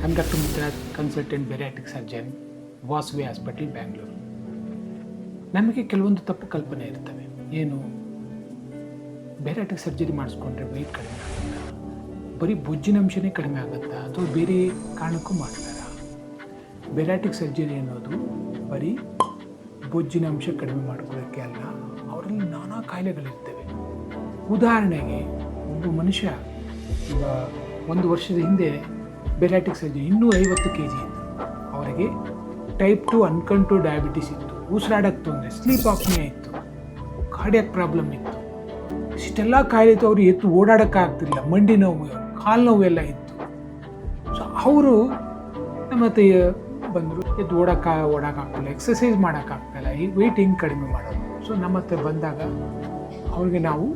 ಕನಕಟ್ಟು Muthuraj consultant bariatric surgeon, Vasavi hospital, Bangalore. ನಮಗೆ ಕೆಲವೊಂದು ತಪ್ಪು ಕಲ್ಪನೆ ಇರ್ತವೆ. ಏನು, ಬೆರಿಯಾಟ್ರಿಕ್ ಸರ್ಜರಿ ಮಾಡಿಸ್ಕೊಂಡ್ರೆ ವೆಯ್ಟ್ ಕಡಿಮೆ ಆಗುತ್ತಾ, ಬರೀ ಬೊಜ್ಜಿನಂಶನೇ ಕಡಿಮೆ ಆಗುತ್ತಾ, ಅಥವಾ ಬೇರೆ ಕಾರಣಕ್ಕೂ ಮಾಡ್ತಾರಾ? ಬೆರಿಯಾಟ್ರಿಕ್ ಸರ್ಜರಿ ಅನ್ನೋದು ಬರೀ ಬೊಜ್ಜಿನಂಶ ಕಡಿಮೆ ಮಾಡ್ಕೊಳ್ಳೋಕ್ಕೆ ಅಲ್ಲ, ಅವರಲ್ಲಿ ನಾನಾ ಕಾಯಿಲೆಗಳಿರ್ತವೆ. ಉದಾಹರಣೆಗೆ, ಒಬ್ಬ ಮನುಷ್ಯ ಈಗ 1 ವರ್ಷದ ಹಿಂದೆ ಬೆರಿಯಾಟ್ರಿಕ್ ಸರ್ಜರಿ 250 kg ಇತ್ತು. ಅವರಿಗೆ ಟೈಪ್ 2 ಅನ್ಕಂಟ್ರೋಲ್ ಡಯಾಬಿಟಿಸ್ ಇತ್ತು, ಉಸಿರಾಡಕ್ಕೆ ತೊಂದರೆ, ಸ್ಲೀಪ್ ಆಪ್ನಿಯಾ ಇತ್ತು, ಕಾರ್ಡಿಯಾಕ್ ಪ್ರಾಬ್ಲಮ್ ಇತ್ತು. ಇಷ್ಟೆಲ್ಲ ಕಾಯಿಲೆ ಇತ್ತು. ಅವರು ಎತ್ತು ಓಡಾಡೋಕ್ಕಾಗ್ತಿಲ್ಲ, ಮಂಡಿ ನೋವು, ಕಾಲು ನೋವು ಎಲ್ಲ ಇತ್ತು. ಸೊ ಅವರು ನಮ್ಮ ಹತ್ರ ಬಂದರು, ಎದ್ದು ಓಡೋಕ್ಕಾಗ್ತಿಲ್ಲ, ಎಕ್ಸಸೈಸ್ ಮಾಡೋಕ್ಕಾಗ್ತಾಯಿಲ್ಲ, ಈ ವೆಯ್ಟ್ ಹೆಂಗೆ ಕಡಿಮೆ ಮಾಡೋದು? ಸೊ ನಮ್ಮ ಹತ್ರ ಬಂದಾಗ ಅವ್ರಿಗೆ ನಾವು